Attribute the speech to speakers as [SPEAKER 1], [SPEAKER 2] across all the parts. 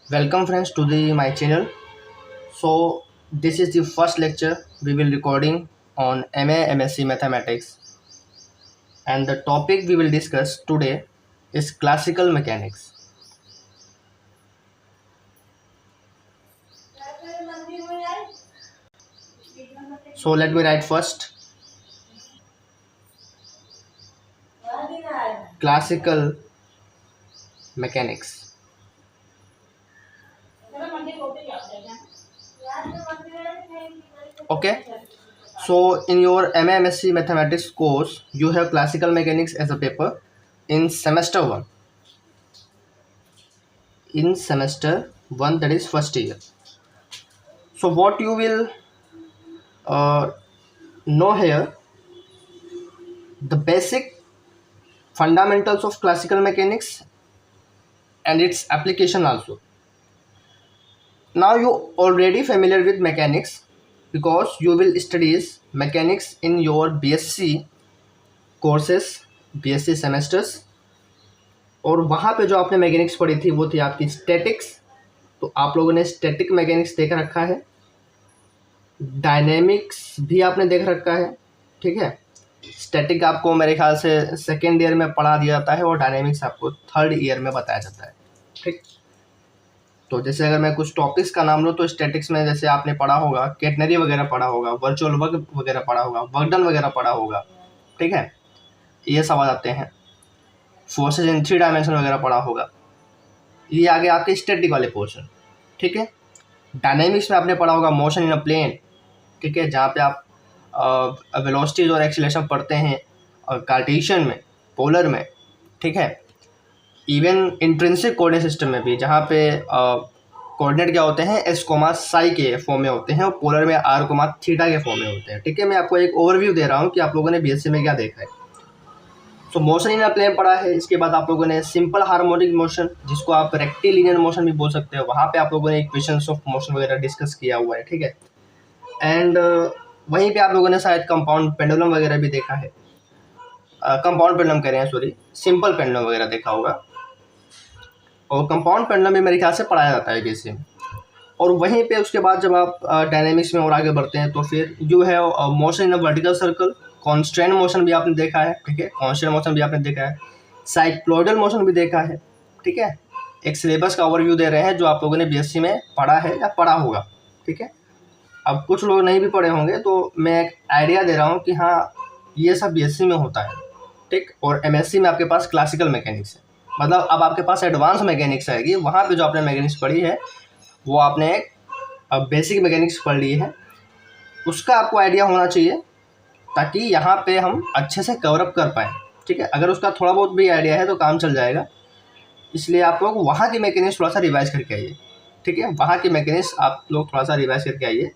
[SPEAKER 1] Welcome friends to the my channel. So this is the first lecture we will recording on MA MSc Mathematics, and the topic we will discuss today is classical mechanics. So let me write first classical mechanics. Okay. So in your MA MSc Mathematics course, you have classical mechanics as a paper in semester 1. In semester 1, that is first year. So what you will uh, know here, the basic fundamentals of classical mechanics and its application also. Now you already familiar with mechanics because you will studies mechanics in your BSc courses, BSc semesters, और वहाँ पे जो आपने mechanics पढ़ी थी वो थी आपकी स्टैटिक्स. तो आप लोगों ने स्टैटिक मैकेनिक्स देख रखा है, डायनेमिक्स भी आपने देख रखा है. ठीक है, स्टैटिक आपको मेरे ख्याल से सेकेंड ईयर में पढ़ा दिया जाता है और डायनेमिक्स आपको थर्ड ईयर में बताया जाता है. ठीक, तो जैसे अगर मैं कुछ टॉपिक्स का नाम लूँ तो स्टैटिक्स में जैसे आपने पढ़ा होगा कैटनरी वगैरह पढ़ा होगा, वर्चुअल वर्क वगैरह पढ़ा होगा, वर्क डन वगैरह पढ़ा होगा. ठीक है, ये सब आ जाते हैं. फोर्सेज इन 3 डायमेंशन वगैरह पढ़ा होगा. ये आगे आपके स्टैटिक वाले पोर्शन. ठीक है, डायनेमिक्स में आपने पढ़ा होगा मोशन इन अ प्लेन. ठीक है, जहाँ पे आप वेलोसिटीज और एक्सीलरेशन पढ़ते हैं, और कार्टेशियन में, पोलर में. ठीक है, इवन इंट्रिंसिक कोऑर्डिनेट सिस्टम में भी, जहाँ पे कोऑर्डिनेट क्या होते हैं, एस कोमा साई के फॉर्म में होते हैं और पोलर में आर कोमा थीटा के फॉर्म में होते हैं. ठीक है, मैं आपको एक ओवरव्यू दे रहा हूँ कि आप लोगों ने बीएससी में क्या देखा है. तो मोशन इन अ प्लेन पढ़ा है. इसके बाद आप लोगों ने सिंपल हार्मोनिक मोशन, जिसको आप रेक्टिलिनियर मोशन भी बोल सकते हो, वहाँ पे आप लोगों ने इक्वेशंस ऑफ मोशन वगैरह डिस्कस किया हुआ है. ठीक है, एंड वहीं पे आप लोगों ने शायद कंपाउंड पेंडुलम वगैरह भी देखा है. कंपाउंड पेंडुलम कह रहे हैं, सॉरी, सिंपल पेंडुलम वगैरह देखा होगा. और कंपाउंड पेंडुलम भी मेरे ख्याल से पढ़ाया जाता है बीएससी में. और वहीं पे उसके बाद जब आप डायनेमिक्स में और आगे बढ़ते हैं तो फिर जो है motion in a vertical circle, constant motion भी आपने देखा है. ठीक है, कॉन्स्टेंट मोशन भी आपने देखा है, साइक्लोइडल मोशन भी देखा है. ठीक है, एक सिलेबस का ओवरव्यू दे रहे हैं जो आप लोगों ने बीएससी में पढ़ा है या पढ़ा होगा. ठीक है, अब कुछ लोग नहीं भी पढ़े होंगे तो मैं एक आइडिया दे रहा हूँ कि हाँ ये सब बीएससी में होता है. ठीक, और एमएससी में आपके पास क्लासिकल मैकेनिक्स है, मतलब अब आपके पास एडवांस मैकेनिक्स आएगी. वहाँ पे जो आपने मैकेनिक्स पढ़ी है वो आपने एक बेसिक मैकेनिक्स पढ़ ली है, उसका आपको आइडिया होना चाहिए ताकि यहाँ पे हम अच्छे से कवरअप कर पाएँ. ठीक है, अगर उसका थोड़ा बहुत भी आइडिया है तो काम चल जाएगा. इसलिए आप लोग वहाँ की मैकेनिक्स थोड़ा सा रिवाइज करके आइए. ठीक है, वहाँ की मैकेनिक्स आप लोग थोड़ा सा रिवाइज करके आइए,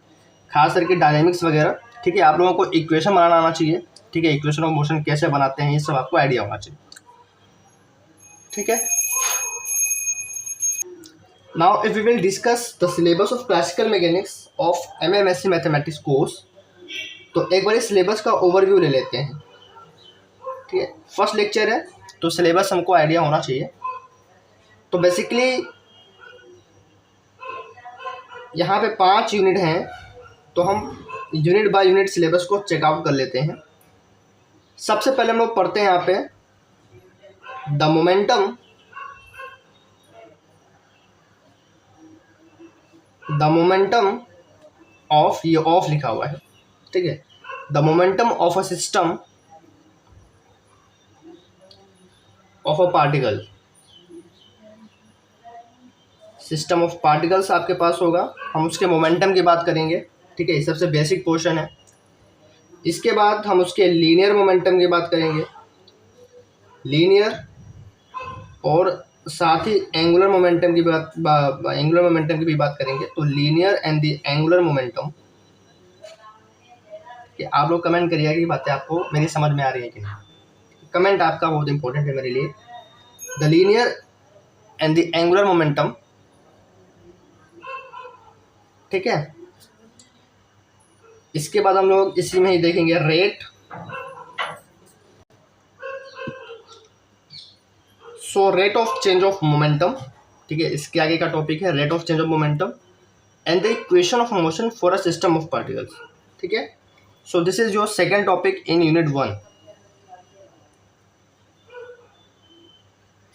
[SPEAKER 1] खास करके डायनेमिक्स वगैरह. ठीक है, आप लोगों को इक्वेशन बनाना आना चाहिए. ठीक है, इक्वेशन ऑफ मोशन कैसे बनाते हैं ये सब आपको आइडिया होना चाहिए. ठीक है, now if we will discuss the syllabus of classical mechanics of MA-MSc mathematics course, तो एक बार सिलेबस का ओवरव्यू ले लेते हैं. ठीक है, फर्स्ट लेक्चर है तो सिलेबस हमको आइडिया होना चाहिए. तो बेसिकली यहाँ पे 5 यूनिट हैं, तो हम यूनिट बाय यूनिट सिलेबस को चेकआउट कर लेते हैं. सबसे पहले हम लोग पढ़ते हैं यहाँ पे द मोमेंटम ऑफ, ये ऑफ लिखा हुआ है. ठीक है, the momentum of a system of a particle. System of particles आपके पास होगा, हम उसके मोमेंटम की बात करेंगे. ठीक है, ये सबसे बेसिक पोर्शन है. इसके बाद हम उसके लीनियर मोमेंटम की बात करेंगे, लीनियर, और साथ ही एंगुलर मोमेंटम की भी बात करेंगे. तो linear and the angular momentum, कि आप लोग कमेंट करिएगा कि बातें आपको मेरी समझ में आ रही है कि नहीं. कमेंट आपका बहुत इंपॉर्टेंट है मेरे लिए. The linear and the angular momentum. ठीक है, इसके बाद हम लोग इसी में ही देखेंगे rate. So rate of change of momentum. ठीक है, इसके आगे का टॉपिक है rate of change of momentum and the equation of motion for a system of particles. ठीक है, सो this is your second topic in unit 1।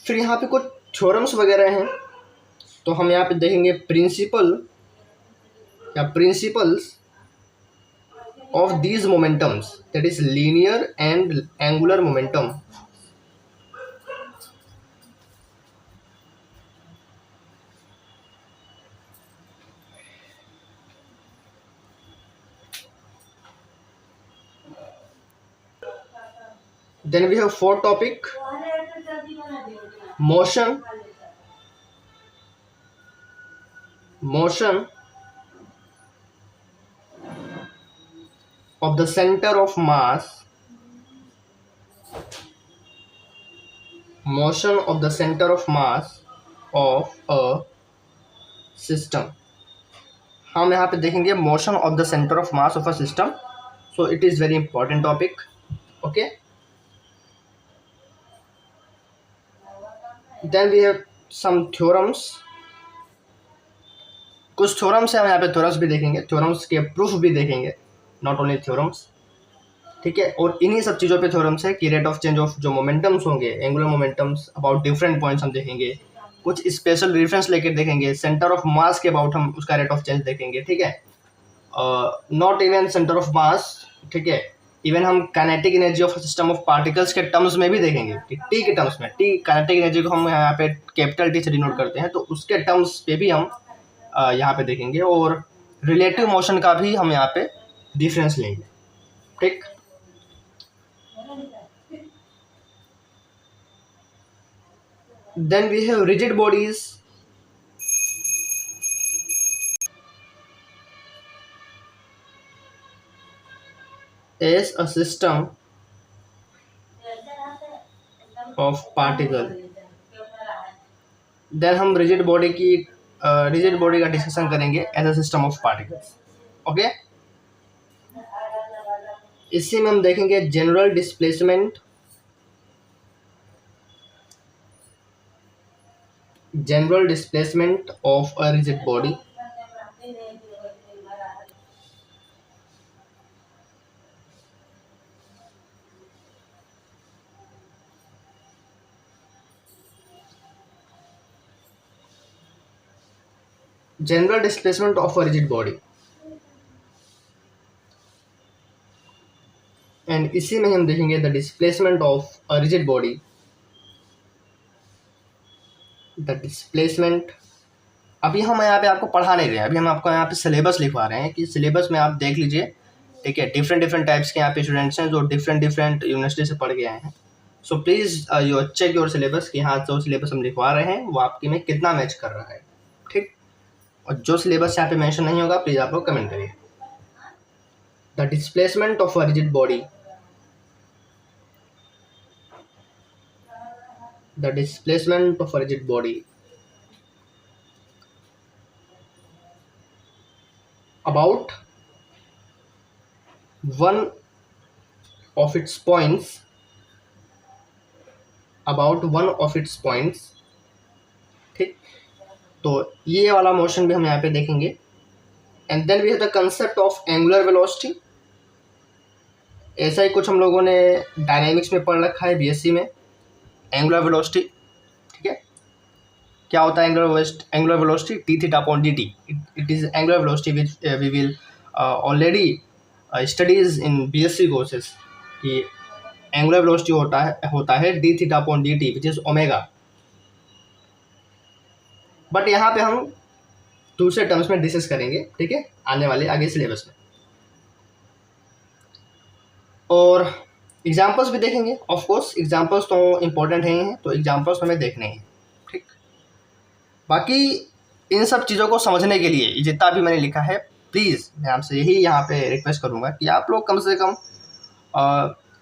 [SPEAKER 1] फिर यहाँ पे कुछ थ्योरम्स वगैरह हैं, तो हम यहाँ पे देखेंगे प्रिंसिपल या principles of these momentums, that is linear and angular momentum. Then we have fourth topic, motion of the center of mass, motion of the center of mass of a system। हम यहाँ पे देखेंगे motion of the center of mass of a system, so it is very important topic। okay, then we have some theorems, कुछ theorems है, हम यहाँ पे theorems भी देखेंगे, थ्योरम्स के प्रूफ भी देखेंगे, नॉट ओनली थ्योरम्स। ठीक है, और इन्हीं सब चीज़ों पे थ्योरम्स है कि रेट ऑफ चेंज ऑफ जो मोमेंटम्स होंगे, angular momentums about different points हम देखेंगे, कुछ स्पेशल रेफरेंस लेके देखेंगे, सेंटर ऑफ मास के अबाउट हम उसका रेट ऑफ चेंज देखेंगे। ठीक है, not even centre of mass, ठीक है, इवन हम kinetic energy of system of particles के टर्म्स में भी देखेंगे कि टी के टर्म्स में, टी काइनेटिक एनर्जी को हम यहाँ पे कैपिटल टी से डिनोट करते हैं, तो उसके टर्म्स पे भी हम यहाँ पे देखेंगे, और रिलेटिव मोशन का भी हम यहाँ पे डिफरेंस लेंगे। ठीक, then we have rigid bodies, as a system of particle। Then हम रिजिड बॉडी का डिस्कशन करेंगे as a system of particles. Okay, इसी में हम देखेंगे general displacement of a rigid body, general displacement of a rigid body, and इसी में हम देखेंगे the displacement of a rigid body. The displacement, अभी हम यहाँ पे आपको पढ़ा नहीं रहे हैं, अभी हम आपको यहाँ पे सिलेबस लिखवा रहे हैं कि सिलेबस में आप देख लीजिए। ठीक है, डिफरेंट टाइप्स के यहाँ पे स्टूडेंट्स हैं जो डिफरेंट यूनिवर्सिटी से पढ़ के आए हैं, so please you check your syllabus कि हाँ जो सिलेबस हम लिखवा रहे हैं वो आपके में कितना मैच कर रहा है। ठीक, और जो सिलेबस यहाँ पे मेंशन नहीं होगा प्लीज़ आप लोग कमेंट करिए। The displacement of a rigid body, the displacement of a rigid body about one of its points, ठीक, तो ये वाला मोशन भी हम यहाँ पे देखेंगे। And then we have the concept of angular velocity, ऐसा ही कुछ हम लोगों ने डायनेमिक्स में पढ़ रखा है बीएससी में, एंगुलर वेलोसिटी। ठीक है, क्या होता है angular velocity? T theta upon D T, it is angular velocity which we will already studies in BSc courses कि एंगुलर वेलोसिटी होता है D theta upon D T which is omega. But यहाँ पे हम दूसरे टर्म्स में discuss करेंगे, ठीक है, आने वाले आगे सिलेबस में, और एग्जाम्पल्स भी देखेंगे। ऑफ कोर्स एग्जाम्पल्स तो इम्पोर्टेंट हैं, तो एग्जाम्पल्स हमें देखने हैं। ठीक, बाकी इन सब चीज़ों को समझने के लिए जितना भी मैंने लिखा है, प्लीज़ मैं आपसे यही यहाँ पे रिक्वेस्ट करूँगा कि आप लोग कम से कम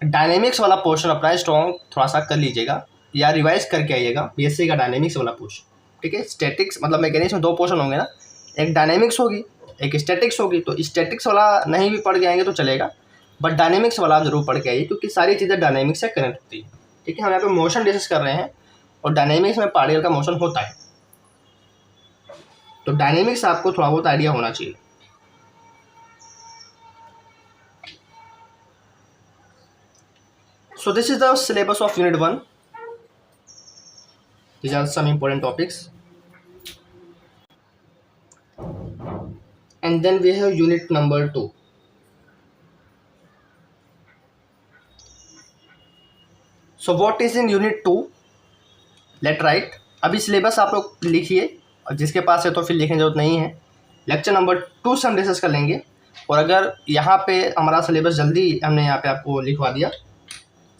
[SPEAKER 1] डायनेमिक्स वाला पोर्शन अपना स्ट्रॉन्ग थोड़ा सा कर लीजिएगा या रिवाइज करके आइएगा बीएससी का डायनेमिक्स वाला पोर्शन। ठीक है, स्टैटिक्स मतलब मैकेनिक्स में दो पोर्शन होंगे ना, एक डायनेमिक्स होगी एक स्टैटिक्स होगी, तो स्टैटिक्स वाला नहीं भी पढ़ के आएंगे तो चलेगा, बट डायनेमिक्स वाला आप जरूर पढ़ के आइए क्योंकि सारी चीज़ें डायनेमिक्स से कनेक्ट होती है। ठीक है, हम यहाँ पे मोशन डिस्कस कर रहे हैं और डायनेमिक्स में पार्टिकल का मोशन होता है। तो डायनेमिक्स आपको थोड़ा बहुत आइडिया होना चाहिए। So this is the syllabus of Unit 1. These are some important topics. And then we have Unit number 2. So what is in Unit 2? Let's write. अभी सिलेबस आप लोग लिखिए, और जिसके पास है तो फिर लिखने की जरूरत नहीं है। लेक्चर नंबर 2 से हम डिस्कस कर लेंगे। और अगर यहाँ पे हमारा सिलेबस जल्दी हमने यहाँ पे आपको लिखवा दिया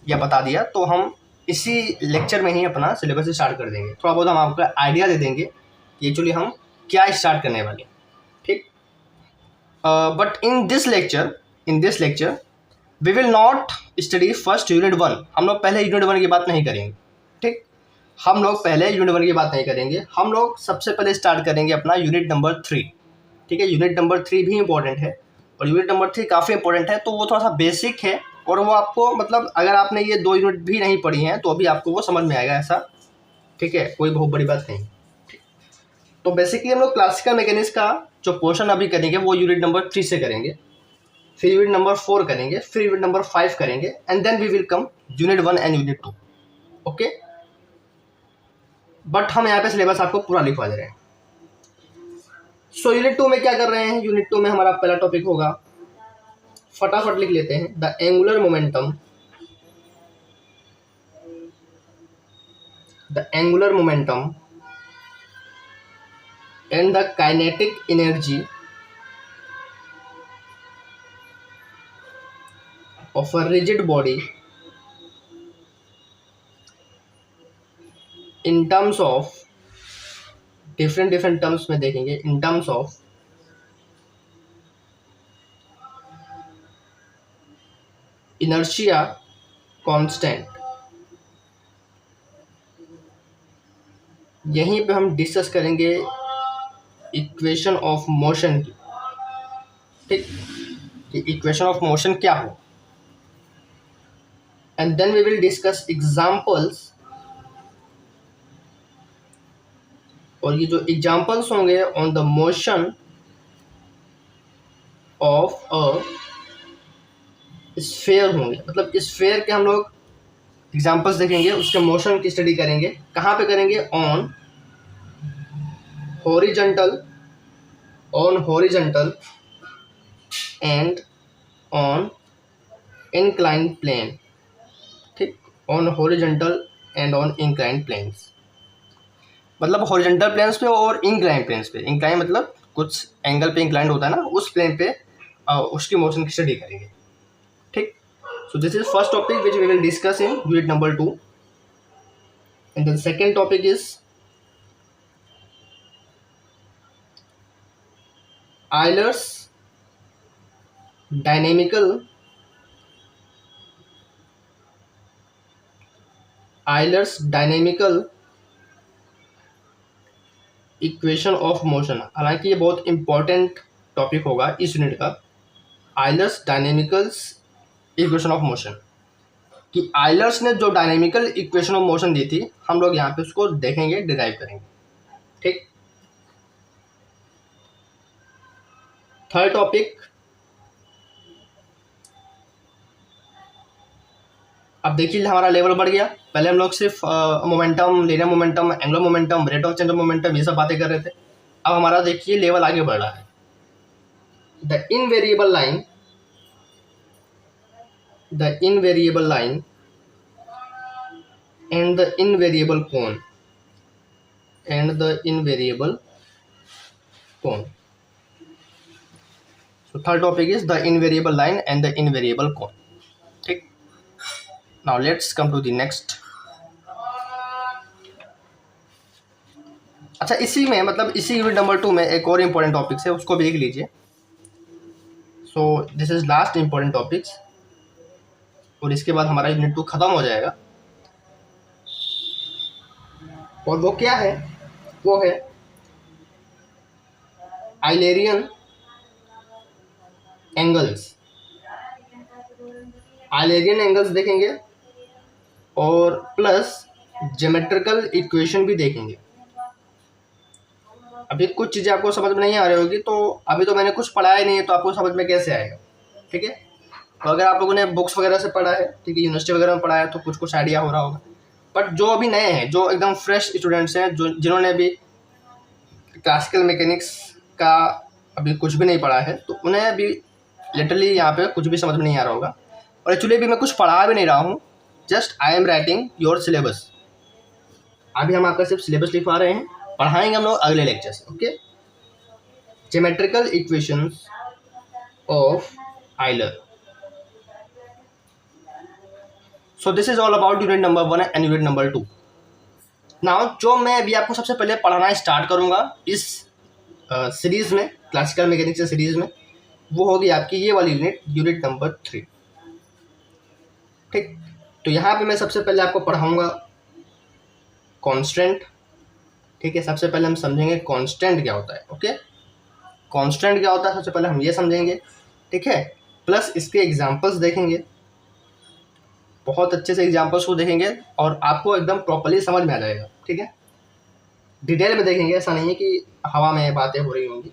[SPEAKER 1] या बता दिया, तो हम इसी लेक्चर में ही अपना सिलेबस स्टार्ट कर देंगे। थोड़ा बहुत हम आपको आइडिया दे देंगे कि एक्चुअली हम क्या स्टार्ट करने वाले, ठीक। But in this lecture we will not study first unit 1। हम लोग पहले यूनिट 1 की बात नहीं करेंगे, ठीक। हम लोग पहले यूनिट 1 की बात नहीं करेंगे। हम लोग सबसे पहले स्टार्ट करेंगे अपना यूनिट नंबर 3, ठीक है। यूनिट नंबर 3 भी इंपॉर्टेंट है, और यूनिट नंबर 3 काफ़ी इंपॉर्टेंट है। तो वो थोड़ा सा बेसिक है, और वो आपको मतलब अगर आपने ये 2 यूनिट भी नहीं पढ़ी हैं तो अभी आपको वो समझ में आएगा, ऐसा, ठीक है, कोई बहुत बड़ी बात नहीं। तो बेसिकली हम लोग क्लासिकल मैकेनिक्स का जो पोर्शन अभी करेंगे वो यूनिट नंबर 3 से करेंगे, फिर यूनिट नंबर 4 करेंगे, फिर यूनिट नंबर 5 करेंगे, and then we will come unit 1 and unit 2, okay. But हम यहाँ पे सिलेबस आपको पूरा लिखवा दे रहे हैं। सो यूनिट 2 में क्या कर रहे हैं? यूनिट 2 में हमारा पहला टॉपिक होगा, फटाफट लिख लेते हैं, the angular momentum and the kinetic energy of a rigid body in terms of different terms में देखेंगे, in terms of inertia constant. यहीं पे हम डिस्कस करेंगे इक्वेशन ऑफ मोशन की, ठीक, कि इक्वेशन ऑफ मोशन क्या हो। And then we will discuss examples, और ये जो एग्जांपल्स होंगे on the motion of a sphere होंगे, मतलब स्फीयर के हम लोग एग्जांपल्स देखेंगे, उसके मोशन की स्टडी करेंगे। कहाँ पे करेंगे? On horizontal and on inclined plane, ठीक, on horizontal and on inclined planes, मतलब हॉरिजॉन्टल प्लेन्स पे और इंक्लाइंड प्लेन्स पे। इंक्लाइन मतलब कुछ एंगल पे इंक्लाइंड होता है ना, उस प्लेन पे उसकी मोशन की स्टडी करेंगे, ठीक। So this is first topic which we will discuss in unit number 2, and the second topic is Euler's dynamical equation of motion. हालांकि ये बहुत इंपॉर्टेंट टॉपिक होगा इस यूनिट का, Euler's dynamicals equation of motion, कि Euler's ने जो dynamical equation of motion दी थी, हम लोग यहाँ पे उसको देखेंगे, डिराइव करेंगे, ठीक। थर्ड टॉपिक, अब देखिए हमारा लेवल बढ़ गया। पहले हम लोग सिर्फ momentum, linear momentum, angular momentum, rate of change of momentum, ये सब बातें कर रहे थे। अब हमारा देखिए लेवल आगे बढ़ रहा है। The invariable line and the invariable cone, So third topic is the invariable line and the invariable cone, ठीक। Now let's come to the next। अच्छा, इसी में मतलब इसी यूनिट नंबर 2 में एक और इम्पोर्टेंट टॉपिक्स है, उसको भी देख लीजिए। सो this is last important topics, और इसके बाद हमारा यूनिट 2 खत्म हो जाएगा। और वो क्या है? वो है आइलेरियन एंगल्स देखेंगे, और प्लस ज्योमेट्रिकल इक्वेशन भी देखेंगे। अभी कुछ चीज़ें आपको समझ में नहीं आ रही होगी, तो अभी तो मैंने कुछ पढ़ा ही नहीं है, तो आपको समझ में कैसे आएगा, ठीक है। तो अगर आप लोगों ने बुक्स वगैरह से पढ़ा है, ठीक है, यूनिवर्सिटी वगैरह में पढ़ा है, तो कुछ कुछ आइडिया हो रहा होगा। बट जो अभी नए हैं, जो एकदम फ्रेश स्टूडेंट्स हैं, जो जिन्होंने अभी क्लासिकल मैकेनिक्स का अभी कुछ भी नहीं पढ़ा है, तो उन्हें अभी लिटरली यहाँ पे कुछ भी समझ में नहीं आ रहा होगा। और एक्चुअली अभी मैं कुछ पढ़ा भी नहीं रहा हूँ, just I am writing your syllabus. अभी हम आपका सिर्फ सिलेबस लिखवा रहे हैं, पढ़ाएंगे हम लोग अगले लेक्चर से, okay. Geometrical equations of Euler. So this is all about unit number 1 and unit number 2। Now जो मैं अभी आपको सबसे पहले पढ़ाना स्टार्ट करूंगा इस सीरीज में, क्लासिकल मैकेनिक्स सीरीज में, वो होगी आपकी ये वाली यूनिट, यूनिट नंबर 3, ठीक। तो यहाँ पे मैं सबसे पहले आपको पढ़ाऊंगा कांस्टेंट, ठीक है। सबसे पहले हम समझेंगे कांस्टेंट क्या होता है, ओके। कांस्टेंट क्या होता है सबसे पहले हम ये समझेंगे, ठीक है। प्लस इसके एग्जांपल्स देखेंगे, बहुत अच्छे से एग्जांपल्स को देखेंगे और आपको एकदम प्रॉपर्ली समझ में आ जाएगा, ठीक है। डिटेल में देखेंगे, ऐसा नहीं है कि हवा में बातें हो रही होंगी,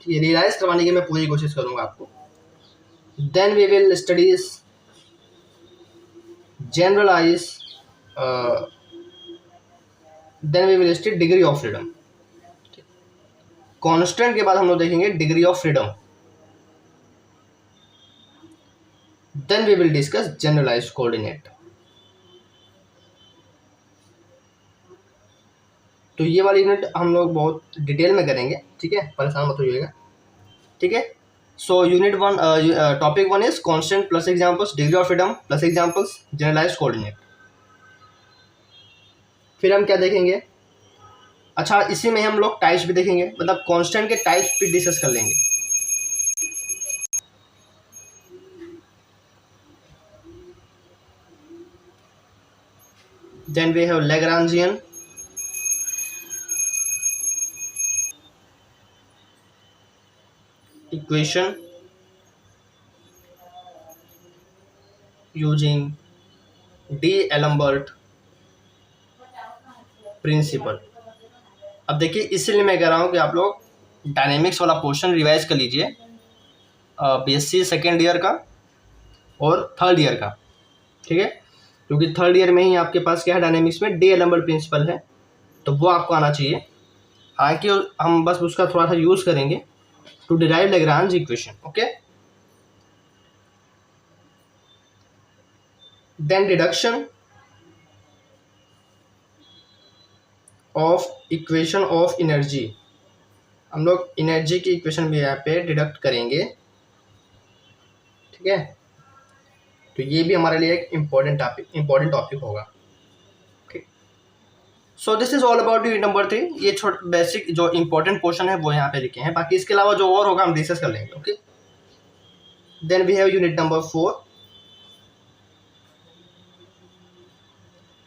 [SPEAKER 1] ठीक है। रियलाइज करवाने की मैं पूरी कोशिश करूंगा आपको। Then we will studies generalize, then we will study degree of freedom. Constant के बाद हम लोग देखेंगे degree of freedom. Then we will discuss generalize coordinate. तो ये वाली यूनिट हम लोग बहुत डिटेल में करेंगे, ठीक है, परेशान मत होइएगा, ठीक है। So unit 1, topic 1 is constant plus examples, degree of freedom plus examples, generalize coordinate. फिर हम क्या देखेंगे, अच्छा इसी में हम लोग टाइप्स भी देखेंगे, मतलब कांस्टेंट के टाइप्स भी डिस्कस कर लेंगे। Then we have Lagrangian, equation using D'Alembert principle. अब देखिए इसलिए मैं कह रहा हूँ कि आप लोग डायनेमिक्स वाला पोर्शन रिवाइज कर लीजिए, बीएससी सेकेंड ईयर का और थर्ड ईयर का, ठीक है। क्योंकि थर्ड ईयर में ही आपके पास क्या है, डायनेमिक्स में D'Alembert प्रिंसिपल है, तो वो आपको आना चाहिए। हालांकि हम बस उसका थोड़ा सा यूज़ करेंगे to derive Lagrange equation, okay. Then deduction of equation of energy, हम लोग एनर्जी की इक्वेशन भी यहाँ पे डिडक्ट करेंगे, ठीक है। तो ये भी हमारे लिए एक इम्पोर्टेंट टॉपिक होगा, ठीक। So this is all about unit number 3। ये छोटा बेसिक जो इम्पोर्टेंट पोर्शन है वो यहाँ पे लिखे हैं, बाकी इसके अलावा जो और होगा हम डिस्कस कर लेंगे, okay. Then we have unit number 4।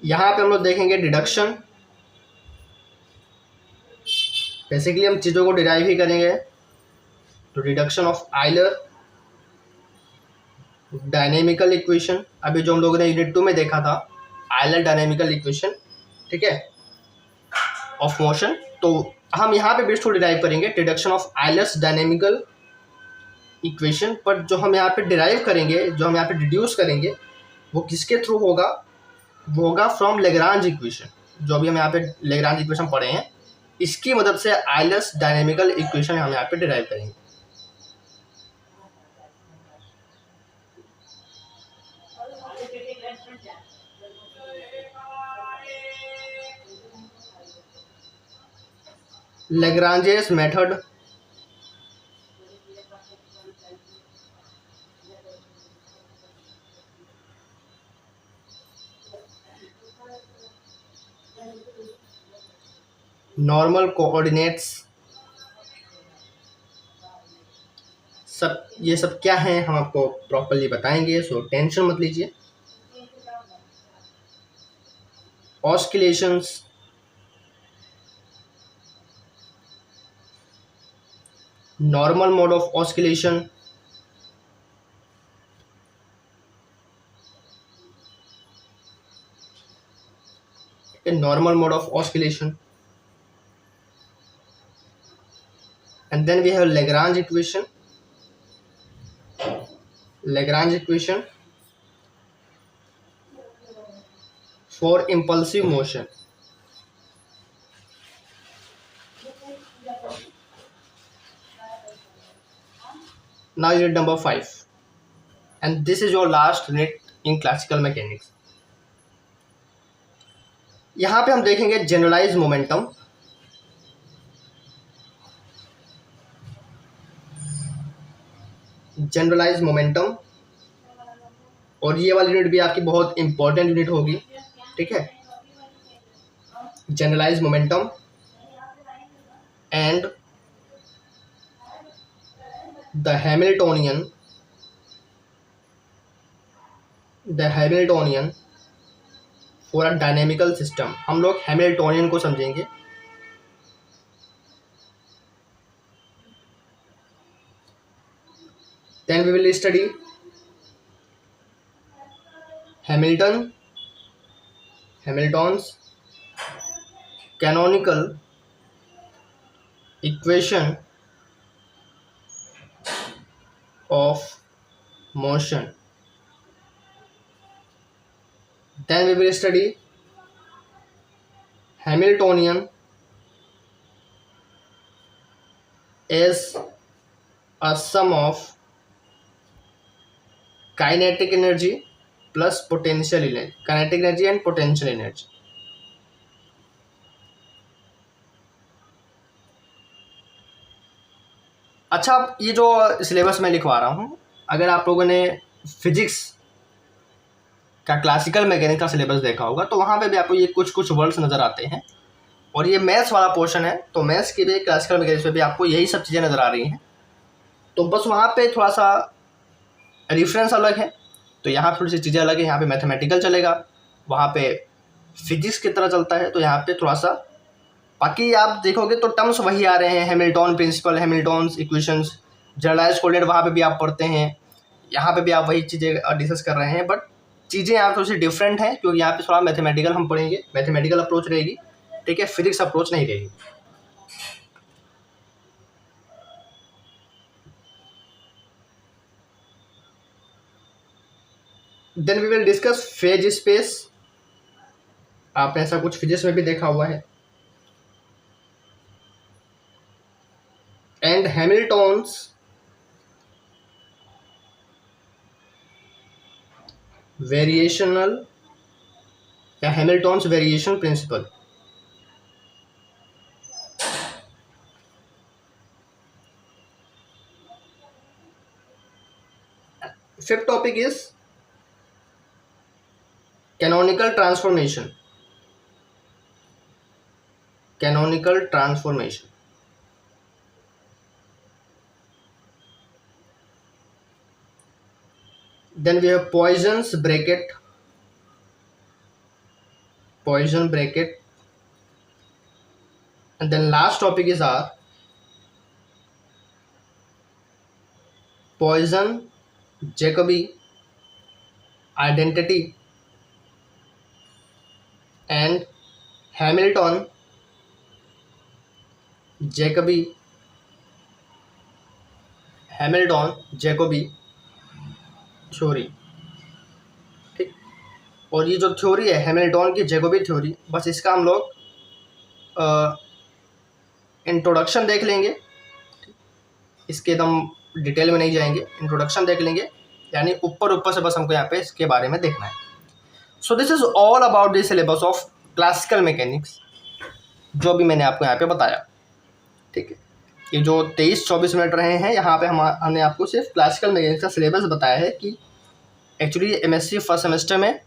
[SPEAKER 1] यहाँ पे हम लोग देखेंगे डिडक्शन। बेसिकली हम चीज़ों को डिराइव ही करेंगे। तो deduction of Euler dynamical equation, अभी जो हम लोगों ने यूनिट 2 में देखा था, आइलर डायनेमिकल इक्वेशन, ठीक है, ऑफ मोशन। तो हम यहाँ पे बेस्ट डिराइव करेंगे deduction of Euler's dynamical equation, पर जो हम यहाँ पे डिराइव करेंगे, जो हम यहाँ पे डिड्यूस करेंगे, वो किसके थ्रू होगा, वो होगा फ्रॉम लेग्रांज इक्वेशन। जो अभी हम यहाँ पे लेग्रांज इक्वेशन पढ़े हैं, इसकी मदद से आइलर्स डायनेमिकल इक्वेशन हम यहाँ पे डिराइव करेंगे। Lagrange's method, नॉर्मल कोऑर्डिनेट्स, सब ये सब क्या है हम आपको प्रॉपर्ली बताएंगे, सो टेंशन मत लीजिए। Oscillations, normal mode of oscillation, normal mode of oscillation, and then we have Lagrange equation for impulsive motion. Now unit number 5, and this is your last unit in classical mechanics. यहाँ पे हम देखेंगे generalise momentum, और ये वाली unit भी आपकी बहुत इंपॉर्टेंट यूनिट होगी, ठीक है। Generalize momentum and the Hamiltonian for a dynamical system. हम लोग हैमिल्टोनियन को समझेंगे। Then we will study Hamilton's canonical equation of motion. Then we will study Hamiltonian as a sum of kinetic energy plus potential energy, kinetic energy and potential energy. अच्छा, अब ये जो syllabus मैं लिखवा रहा हूँ, अगर आप लोगों ने फिजिक्स का क्लासिकल मैकेनिक्स का सिलेबस देखा होगा तो वहाँ पे भी आपको ये कुछ वर्ड्स नज़र आते हैं, और ये मैथ्स वाला पोर्शन है, तो मैथ्स के भी क्लासिकल मैकेनिक्स में भी आपको यही सब चीज़ें नज़र आ रही हैं। तो बस वहाँ पे थोड़ा सा रेफरेंस अलग है, तो यहाँ थोड़ी सी चीज़ें अलग है। यहाँ पे मैथमेटिकल चलेगा, वहाँ पे फिजिक्स की तरह चलता है, तो यहाँ पे थोड़ा सा बाकी आप देखोगे तो टर्म्स वही आ रहे हैं, Hamilton principle, Hamilton's equations, generalized coordinate वहाँ पे भी आप पढ़ते हैं, यहाँ पे भी आप वही चीज़ें डिस्कस कर रहे हैं, बट चीज़ें यहाँ थोड़ी सी डिफरेंट हैं क्योंकि यहाँ पे थोड़ा मैथमेटिकल हम पढ़ेंगे, मैथमेटिकल अप्रोच रहेगी, ठीक है, फिजिक्स अप्रोच नहीं रहेगी। Then we will discuss phase space. आपने ऐसा कुछ फिजिक्स में भी देखा हुआ है। एंड हैमिल्टन्स वेरिएशनल या Hamilton's variation principle. Fifth topic is canonical transformation. Then we have Poisson bracket, and then last topic is our Poisson-Jacobi identity and Hamilton-Jacobi theory, ठीक। और ये जो थ्योरी है हैमिल्टन की जैकोबी थ्योरी, बस इसका हम लोग इंट्रोडक्शन देख लेंगे, इसके एकदम डिटेल में नहीं जाएंगे, इंट्रोडक्शन देख लेंगे, यानी ऊपर से बस हमको यहाँ पे इसके बारे में देखना है। सो this is all about the syllabus of classical mechanics, जो भी मैंने आपको यहाँ पे बताया, ठीक है। ये जो 23-24 मिनट रहे हैं, यहाँ पे हमने आपको सिर्फ क्लासिकल मैकेनिक्स का सिलेबस बताया है कि एक्चुअली एमएससी फर्स्ट सेमेस्टर में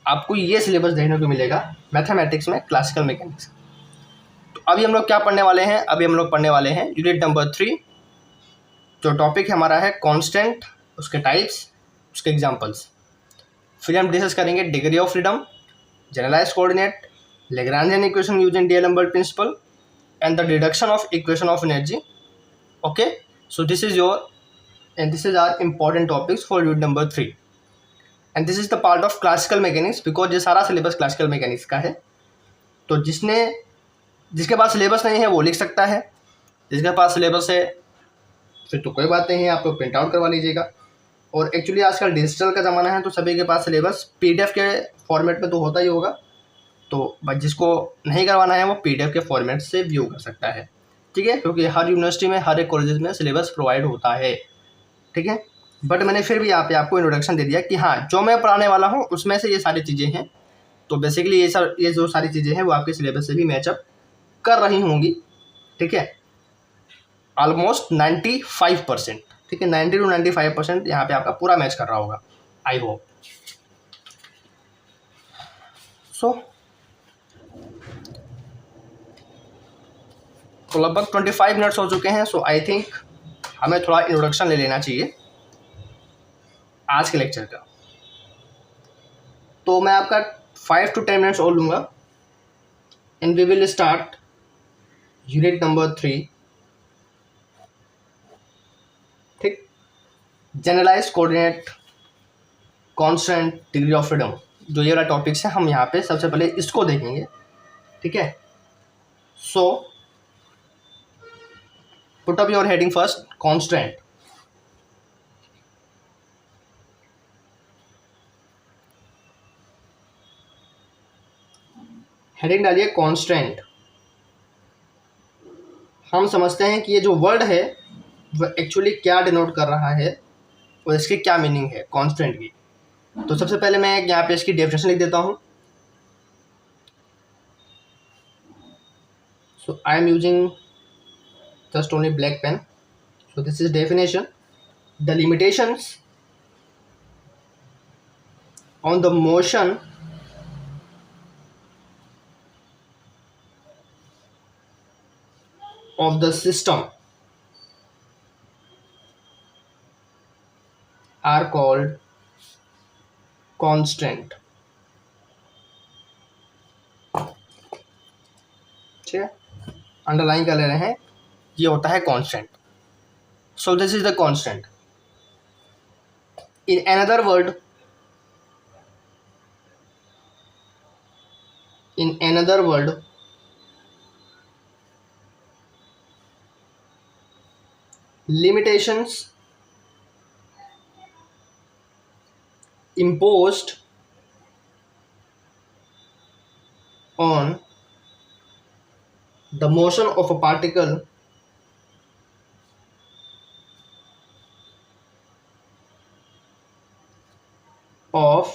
[SPEAKER 1] आपको ये सिलेबस देखने को मिलेगा मैथमेटिक्स में, क्लासिकल मैकेनिक्स। तो अभी हम लोग क्या पढ़ने वाले हैं? अभी हम लोग पढ़ने वाले हैं यूनिट नंबर 3, जो टॉपिक हमारा है कांस्टेंट, उसके टाइप्स, उसके एग्जांपल्स। फिर हम डिस्कस करेंगे degree of freedom, generalized coordinate, Lagrangian equation using D'Alembert principle and the deduction of equation of energy. Okay, so this is our important topics for unit number 3, and this is the part of classical mechanics because ये सारा syllabus classical mechanics का है। तो जिसके पास syllabus नहीं है वो लिख सकता है, जिसके पास सिलेबस है फिर तो कोई बात नहीं है, आप लोग प्रिंट आउट करवा लीजिएगा। और एक्चुअली आजकल डिजिटल का ज़माना है तो सभी के पास सिलेबस PDF के फॉर्मेट में तो होता ही होगा, तो बस जिसको नहीं करवाना है वो PDF के फॉर्मेट से व्यू कर सकता है, ठीक है, क्योंकि हर यूनिवर्सिटी में हर एक कॉलेज में सिलेबस प्रोवाइड होता है, ठीक है। बट मैंने फिर भी यहाँ पे आपको इंट्रोडक्शन दे दिया कि हाँ जो मैं पढ़ाने वाला हूँ उसमें से ये सारी चीज़ें हैं, तो बेसिकली ये जो सारी चीज़ें हैं वो आपके सिलेबस से भी मैचअप कर रही होंगी, ठीक है, ऑलमोस्ट 95%, ठीक है, 90 to 95% यहाँ पे आपका पूरा मैच कर रहा होगा, आई होप सो। तो लगभग 25 मिनट्स हो चुके हैं, सो आई थिंक हमें थोड़ा इंट्रोडक्शन ले लेना चाहिए आज के लेक्चर का। तो मैं आपका 5 to 10 मिनट्स और लूँगा and we will start unit number 3, ठीक, generalize coordinate constant degree of freedom. जो ये वाला टॉपिक्स है हम यहाँ पे सबसे पहले इसको देखेंगे, ठीक है। So put up your heading first, constant. Heading डालिए कांस्टेंट। हम समझते हैं कि ये जो वर्ड है वो एक्चुअली क्या डिनोट कर रहा है और इसकी क्या मीनिंग है कांस्टेंट की। तो सबसे पहले मैं यहाँ पे इसकी डेफिनेशन लिख देता हूँ। So I am using just only black pen. So this is definition. The limitations on the motion of the system are called constant. ठीक है, अंडरलाइन कर ले रहे हैं, ये होता है constant. So this is the constant. In another word limitations imposed on the motion of a particle of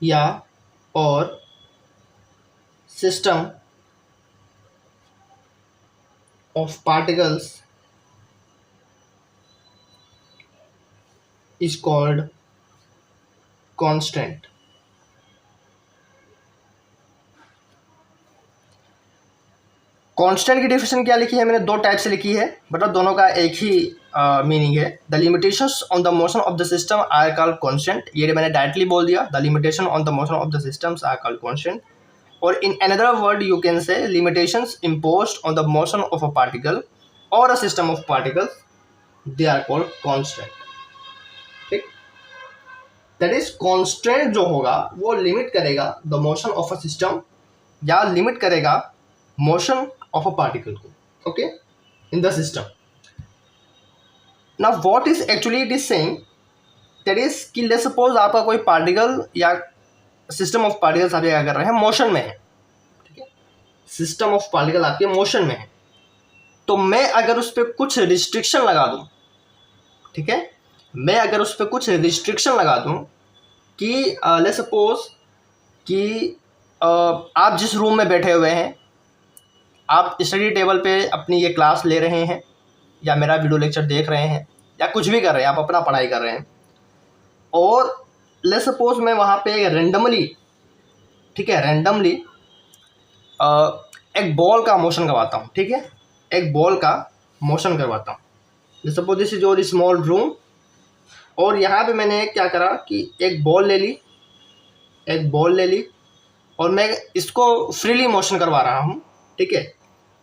[SPEAKER 1] या और system of particles is called constant. Constant की डेफिनेशन क्या लिखी है मैंने? दो टाइप से लिखी है, मतलब दोनों का एक ही मीनिंग है। The limitations on the motion of the system are called constant. ये मैंने डायरेक्टली बोल दिया, the limitation on the motion of the systems are called constant. और in another word you can say limitations imposed on the motion of a particle और a system of particles, they are called constant. ठीक, that is constant जो होगा वो limit करेगा the motion of a system या limit करेगा motion of a particle को, okay, in the system. Now what is actually it is saying, that is कि let's suppose आपका कोई पार्टिकल या सिस्टम ऑफ पार्टिकल्स आप क्या कर रहे हैं, मोशन में है, ठीक है, सिस्टम ऑफ पार्टिकल आपके मोशन में है। तो मैं अगर उस पर कुछ रिस्ट्रिक्शन लगा दूं, ठीक है, मैं अगर उस पर कुछ रिस्ट्रिक्शन लगा दूं कि लेट्स सपोज कि आप जिस रूम में बैठे हुए हैं, आप स्टडी टेबल पे अपनी ये क्लास ले रहे हैं या मेरा वीडियो लेक्चर देख रहे हैं या कुछ भी कर रहे हैं, आप अपना पढ़ाई कर रहे हैं, और लेट्स सपोज मैं वहाँ पे रैंडमली, ठीक है, रैंडमली एक बॉल का मोशन करवाता हूँ, ठीक है, एक बॉल का मोशन करवाता हूँ। Let's suppose this is your small room, और यहाँ पे मैंने क्या करा कि एक बॉल ले ली और मैं इसको फ्रीली मोशन करवा रहा हूँ, ठीक है,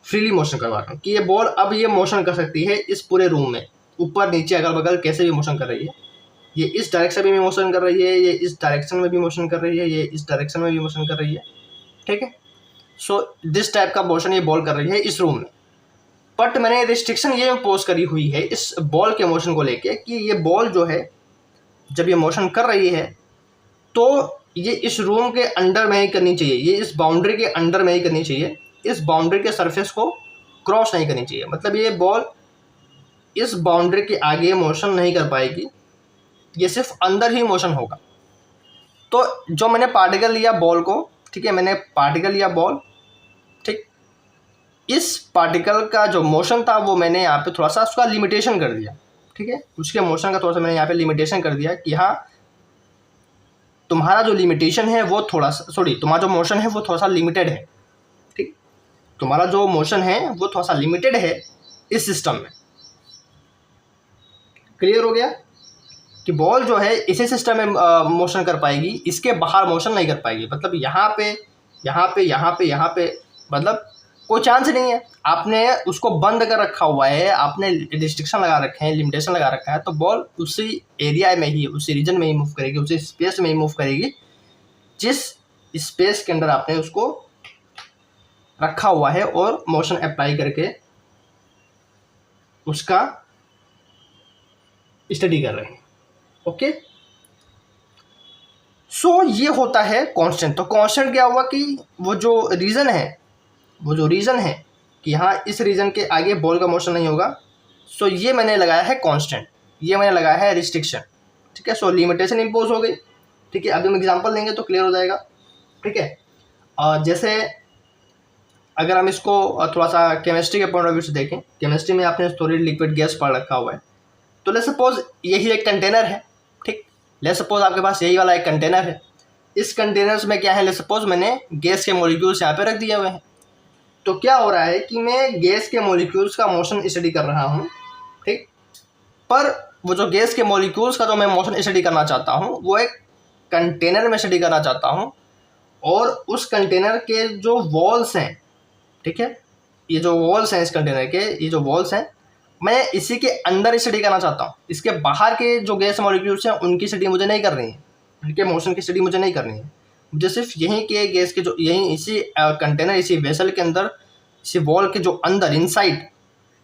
[SPEAKER 1] फ्रीली मोशन करवा रहा हूँ कि ये बॉल अब ये मोशन कर सकती है इस पूरे रूम में, ऊपर नीचे अगल बगल कैसे भी मोशन कर रही है। ये इस डायरेक्शन में भी मोशन कर रही है, ये इस डायरेक्शन में भी मोशन कर रही है, ये इस डायरेक्शन में भी मोशन कर रही है, ठीक है। सो दिस टाइप का मोशन ये बॉल कर रही है इस रूम में, बट मैंने रिस्ट्रिक्शन ये इम्पोज करी हुई है इस बॉल के मोशन को लेके कि ये बॉल जो है जब ये मोशन कर रही है तो ये इस रूम के अंडर में ही करनी चाहिए, ये इस बाउंड्री के अंडर में ही करनी चाहिए, इस बाउंड्री के सरफेस को क्रॉस नहीं करनी चाहिए। मतलब ये बॉल इस बाउंड्री के आगे मोशन नहीं कर पाएगी, ये सिर्फ अंदर ही मोशन होगा। तो जो मैंने पार्टिकल लिया बॉल को, ठीक है, मैंने पार्टिकल लिया बॉल, ठीक, इस पार्टिकल का जो मोशन था वो मैंने यहाँ पे थोड़ा सा उसका लिमिटेशन कर दिया, ठीक है, उसके मोशन का थोड़ा सा मैंने यहाँ पे लिमिटेशन कर दिया कि हाँ तुम्हारा जो लिमिटेशन है वो थोड़ा सा, सॉरी, तुम्हारा जो मोशन है वो थोड़ा सा लिमिटेड है, ठीक, तुम्हारा जो मोशन है वो थोड़ा सा लिमिटेड है इस सिस्टम में। क्लियर हो गया कि बॉल जो है इसी सिस्टम में मोशन कर पाएगी, इसके बाहर मोशन नहीं कर पाएगी। मतलब यहाँ पे यहाँ पे यहाँ पे यहाँ पे मतलब कोई चांस नहीं है, आपने उसको बंद कर रखा हुआ है, आपने रिस्ट्रिक्शन लगा रखे हैं, लिमिटेशन लगा रखा है, तो बॉल उसी एरिया में ही, उसी रीजन में ही मूव करेगी, उसी स्पेस में ही मूव करेगी जिस स्पेस के अंदर आपने उसको रखा हुआ है और मोशन अप्लाई करके उसका स्टडी कर रहे हैं। ओके, सो ये होता है कांस्टेंट। तो कांस्टेंट क्या हुआ कि वो जो रीजन है कि यहाँ इस रीजन के आगे बॉल का मोशन नहीं होगा, सो ये मैंने लगाया है कांस्टेंट, ये मैंने लगाया है रिस्ट्रिक्शन, ठीक है। सो लिमिटेशन इम्पोज हो गई, ठीक है। अभी हम एग्जांपल लेंगे तो क्लियर हो जाएगा, ठीक है। जैसे अगर हम इसको थोड़ा सा केमिस्ट्री के पॉइंट ऑफ व्यू से देखें, केमिस्ट्री में आपने सॉलिड लिक्विड गैस पढ़ रखा हुआ है, तो लेट्स सपोज यही एक कंटेनर है, ठीक, लेट्स सपोज आपके पास यही वाला एक कंटेनर है, इस कंटेनर्स में क्या है, लेट्स सपोज मैंने गैस के मॉलिक्यूल्स यहाँ पे रख दिए हुए हैं। तो क्या हो रहा है कि मैं गैस के मॉलिक्यूल्स का मोशन स्टडी कर रहा हूँ, ठीक, पर वो जो गैस के मॉलिक्यूल्स का जो मैं मोशन स्टडी करना चाहता हूँ वो एक कंटेनर में स्टडी करना चाहता हूँ, और उस कंटेनर के जो वॉल्स हैं, ठीक है, ये जो वॉल्स हैं इस कंटेनर के, ये जो वॉल्स हैं, मैं इसी के अंदर स्टडी करना चाहता हूँ। इसके बाहर के जो गैस मॉलिक्यूल्स हैं उनकी स्टडी मुझे नहीं करनी है, उनके मोशन की स्टडी मुझे नहीं करनी है, मुझे सिर्फ यहीं के गैस के जो यहीं इसी कंटेनर, इसी वेसल के अंदर, इसी वॉल के जो अंदर इनसाइड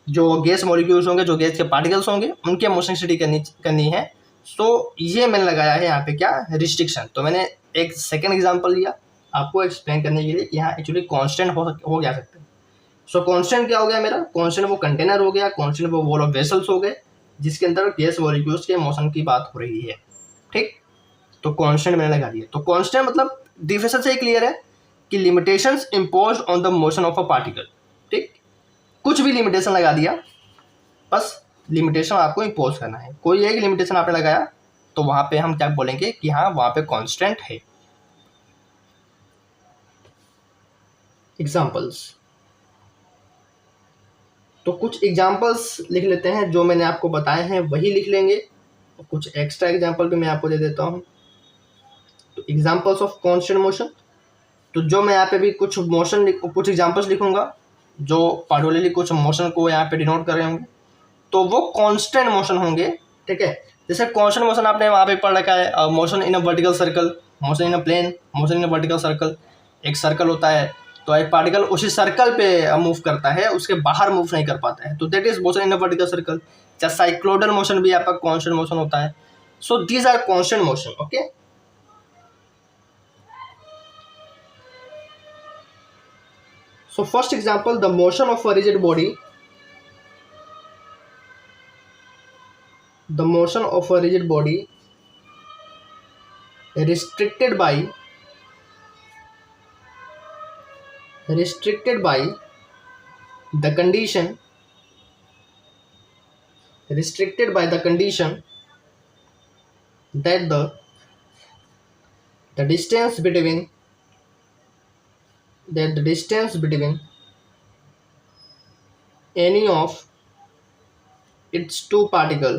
[SPEAKER 1] जो गैस मॉलिक्यूल्स होंगे, जो गैस के पार्टिकल्स होंगे, उनके मोशन स्टडी करनी है। सो ये मैंने लगाया है यहाँ पे क्या, रिस्ट्रिक्शन। तो मैंने एक सेकेंड एग्जाम्पल लिया आपको एक्सप्लेन करने के लिए कि यहाँ एक्चुअली कॉन्स्टेंट हो जा सकते हैं। सो कॉन्स्टेंट क्या हो गया मेरा, कॉन्स्टेंट वो कंटेनर हो गया, कॉन्स्टेंट वो वॉल ऑफ वेसल्स हो गए जिसके अंदर गैस मॉलिक्यूल्स के मोशन की बात हो रही है, ठीक। तो कांस्टेंट मैंने लगा दिया। तो कांस्टेंट मतलब डिफिनेशन से ही क्लियर है कि limitations imposed on the motion of a particle, ठीक, कुछ भी लिमिटेशन लगा दिया, बस लिमिटेशन आपको इम्पोज करना है। कोई एक लिमिटेशन आपने लगाया तो वहां पे हम क्या बोलेंगे कि हाँ वहां पे कांस्टेंट है। एग्जाम्पल्स, तो कुछ एग्जाम्पल्स लिख लेते हैं, जो मैंने आपको बताए हैं वही लिख लेंगे, और कुछ एक्स्ट्रा एग्जाम्पल भी मैं आपको दे देता हूँ। तो एग्जाम्पल्स ऑफ कांस्टेंट मोशन, तो जो मैं यहाँ पे भी कुछ कुछ एग्जाम्पल्स लिखूंगा जो पार्टिकुलरली कुछ मोशन को यहाँ पे डिनोट कर रहे होंगे, तो वो कांस्टेंट मोशन होंगे, ठीक है। जैसे कांस्टेंट मोशन आपने वहाँ पे पढ़ रखा है, motion in a vertical circle, motion in a plane, motion in a vertical circle. एक सर्कल होता है तो एक पार्टिकल उसी सर्कल पे मूव करता है, उसके बाहर मूव नहीं कर पाता है, तो that is motion in a vertical circle. चाहे साइक्लोइडल मोशन भी आपका कांस्टेंट मोशन होता है। So these are constant motion, okay. So first example, the motion of a rigid body, the motion of a rigid body restricted by the condition that the distance between any of its two particle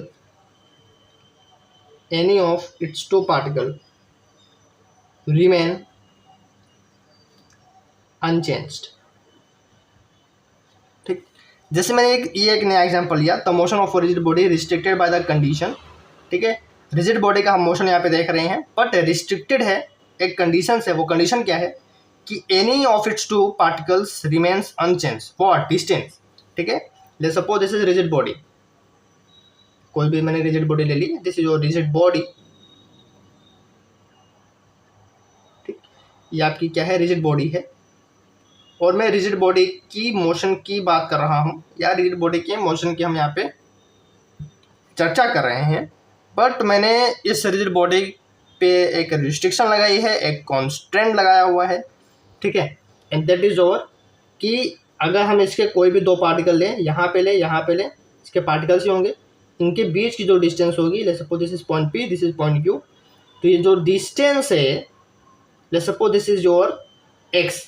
[SPEAKER 1] remain unchanged, ठीक। जैसे मैंने एक नया example लिया, the motion of rigid body restricted by the condition, ठीक है। Rigid body का हम मोशन यहाँ पे देख रहे हैं, बट रिस्ट्रिक्टेड है, एक कंडीशन है। वो कंडीशन क्या है कि any of its two particles remains unchanged what distance, ठीक है। Let's suppose this is rigid body, कोई भी मैंने रिजिड बॉडी ले ली, this is your rigid body, ठीक, ये आपकी क्या है, रिजिड बॉडी है। और मैं रिजिड बॉडी की मोशन की बात कर रहा हूँ, या रिजिड बॉडी के मोशन की हम यहाँ पे चर्चा कर रहे हैं, बट मैंने इस रिजिड बॉडी पे एक रिस्ट्रिक्शन लगाई है, एक कॉन्स्टेंट लगाया हुआ है, ठीक है। एंड दैट इज ओवर कि अगर हम इसके कोई भी दो पार्टिकल लें, यहाँ पे लें, इसके पार्टिकल्स ही होंगे, इनके बीच की जो डिस्टेंस होगी, let's suppose this is point P, this is point Q, तो ये जो डिस्टेंस है, let's suppose this is your x,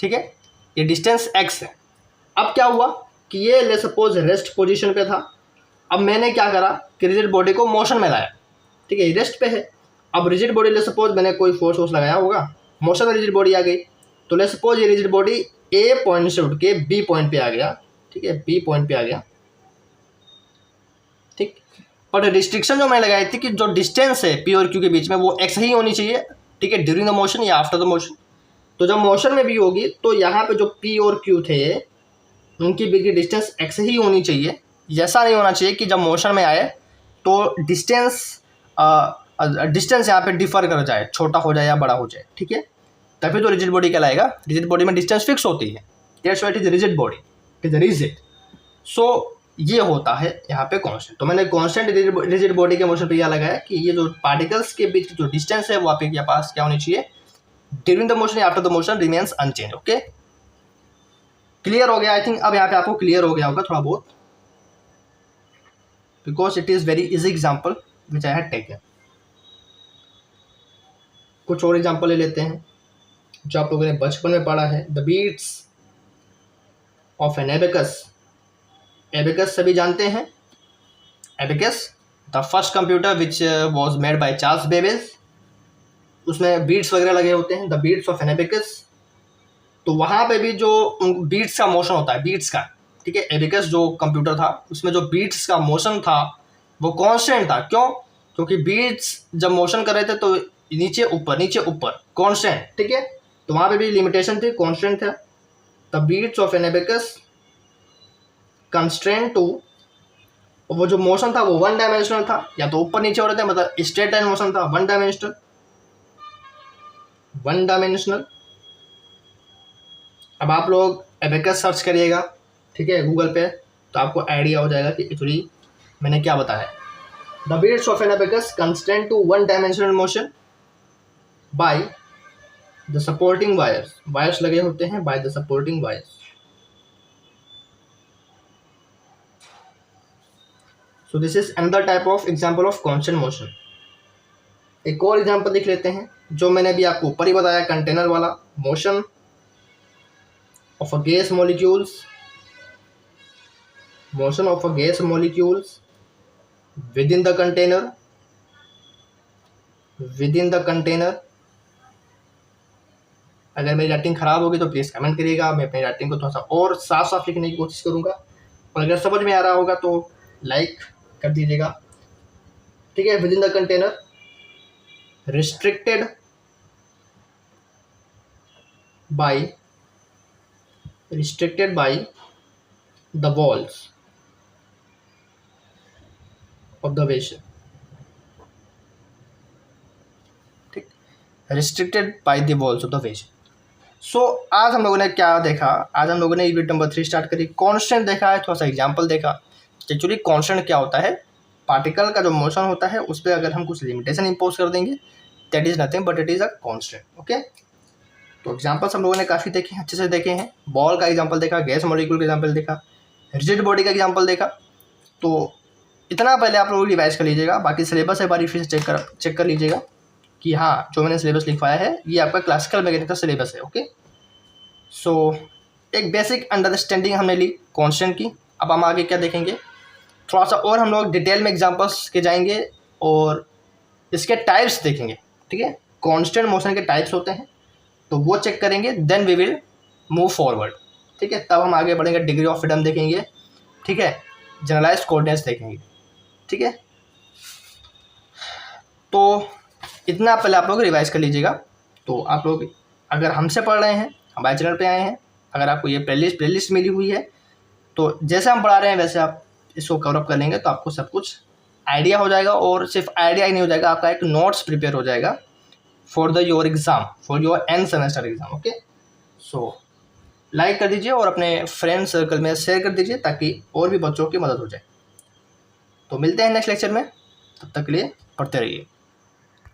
[SPEAKER 1] ठीक है, ये डिस्टेंस एक्स है। अब क्या हुआ कि ये लेट्स सपोज रेस्ट पोजीशन पे था, अब मैंने क्या करा कि रिजिड बॉडी को मोशन में लाया, ठीक है, रेस्ट पे है। अब रिजिड बॉडी लेट्स सपोज मैंने कोई फोर्स लगाया होगा, मोशन में रिजिड बॉडी आ गई, तो लेट्स सपोज ये रिजिड बॉडी ए पॉइंट से उठ के बी पॉइंट पे आ गया, ठीक है, बी पॉइंट पे आ गया, ठीक। बट रिस्ट्रिक्शन जो मैंने लगाई थी कि जो डिस्टेंस है पी और क्यू के बीच में वो एक्स ही होनी चाहिए, ठीक है, ड्यूरिंग द मोशन या आफ्टर द मोशन। तो जब मोशन में भी होगी तो यहाँ पे जो पी और क्यू थे उनकी बीच की डिस्टेंस एक्स ही होनी चाहिए। ऐसा नहीं होना चाहिए कि जब मोशन में आए तो डिस्टेंस यहाँ पे डिफर कर जाए, छोटा हो जाए या बड़ा हो जाए, ठीक है, तभी तो रिजिड बॉडी कहलाएगा। रिजिड बॉडी में डिस्टेंस फिक्स होती है, that's why it is rigid body, it is rigid. So ये होता है यहाँ पे कांस्टेंट। तो मैंने कांस्टेंट रिजिड बॉडी के मोशन पे यह लगाया कि ये जो पार्टिकल्स के बीच जो डिस्टेंस है वो आपके पास क्या होनी चाहिए, ड्यूरिंग द मोशन या after the motion remains unchange. Okay, clear हो गया आई थिंक। अब यहाँ पे आपको क्लियर हो गया होगा थोड़ा बहुत, because it is very easy example which I had taken. कुछ और एग्जाम्पल ले लेते हैं जो आप लोगों ने बचपन में पढ़ा है। The beads of an abacus. Abacus सभी जानते हैं, abacus the first computer which was made by Charles Babbage, उसमें बीट्स वगैरह लगे होते हैं। The beads of an abacus, तो वहाँ पे भी जो बीट्स का मोशन होता है, बीट्स का, ठीक है, एबेकस जो कंप्यूटर था उसमें जो बीट्स का मोशन था वो कांस्टेंट था। क्यों? क्योंकि बीट्स जब मोशन कर रहे थे तो नीचे ऊपर कांस्टेंट, ठीक है, तो वहाँ पे भी लिमिटेशन थी, कांस्टेंट था। The beads of an abacus constrained to, वो जो मोशन था वो वन डायमेंशनल था, या तो ऊपर नीचे हो रहे थे, मतलब स्ट्रेट लाइन मोशन था, वन डायमेंशनल। अब आप लोग एबेकस सर्च करिएगा, ठीक है, गूगल पे, तो आपको आइडिया हो जाएगा कि एक्चुअली मैंने क्या बताया। The beads of an abacus constrained to one dimensional motion by the supporting wires, wires लगे होते हैं by the supporting wires. So this is another type of example of constant motion. एक और एग्जाम्पल देख लेते हैं जो मैंने अभी आपको ऊपर ही बताया, कंटेनर वाला। Motion of a gas molecules, motion of a gas molecules within the container। अगर मेरी राइटिंग खराब होगी तो प्लीज कमेंट करिएगा, मैं अपनी राइटिंग को थोड़ा सा और साफ लिखने की कोशिश करूंगा, और अगर समझ में आ रहा होगा तो लाइक कर दीजिएगा, ठीक है। With in the container, restricted by the walls of the vessel, ठीक, restricted by the walls of the vessel। सो आज हम लोगों ने क्या देखा, आज हम लोगों ने यूनिट नंबर 3 स्टार्ट करी, कांस्टेंट देखा है, थोड़ा सा एग्जांपल देखा। एक्चुअली कांस्टेंट क्या होता है, पार्टिकल का जो मोशन होता है उस पर अगर हम कुछ लिमिटेशन इम्पोज कर देंगे, that is nothing but it is a constant. Okay, तो एग्जांपल्स हम लोगों ने काफ़ी देखे हैं, अच्छे से देखे हैं। बॉल का एग्जांपल देखा, गैस मॉलिक्यूल का एग्जांपल देखा, रिजिड बॉडी का एग्जांपल देखा। तो इतना पहले आप लोग रिवाइज कर लीजिएगा, बाकी सिलेबस एक बार फिर से चेक कर लीजिएगा कि हाँ जो मैंने सिलेबस लिखवाया है ये आपका क्लासिकल मैकेनिक्स का सिलेबस है। ओके, सो एक बेसिक अंडरस्टैंडिंग हमने ली कॉन्स्टेंट की। अब हम आगे क्या देखेंगे, थोड़ा सा और हम लोग डिटेल में एग्जाम्पल्स के जाएंगे और इसके टाइप्स देखेंगे, ठीक है। कॉन्स्टेंट मोशन के टाइप्स होते हैं तो वो चेक करेंगे, then we will move forward, ठीक है। तब हम आगे बढ़ेंगे, डिग्री ऑफ फ्रीडम देखेंगे, ठीक है, जनरलाइज्ड कोऑर्डिनेट्स देखेंगे, ठीक है। तो इतना पहले आप लोग रिवाइज कर लीजिएगा, तो आप लोग अगर हमसे पढ़ रहे हैं, हमारे चैनल पे आए हैं, अगर आपको ये प्लेलिस्ट मिली हुई है, तो जैसे हम पढ़ा रहे हैं वैसे आप इसको कवर अप कर लेंगे तो आपको सब कुछ आइडिया हो जाएगा। और सिर्फ आइडिया ही नहीं हो जाएगा, आपका एक नोट्स प्रिपेयर हो जाएगा for your exam, for your end semester exam. Okay, so like कर दीजिए और अपने फ्रेंड सर्कल में शेयर कर दीजिए ताकि और भी बच्चों की मदद हो जाए। तो मिलते हैं नेक्स्ट लेक्चर में, तब तक के लिए पढ़ते रहिए।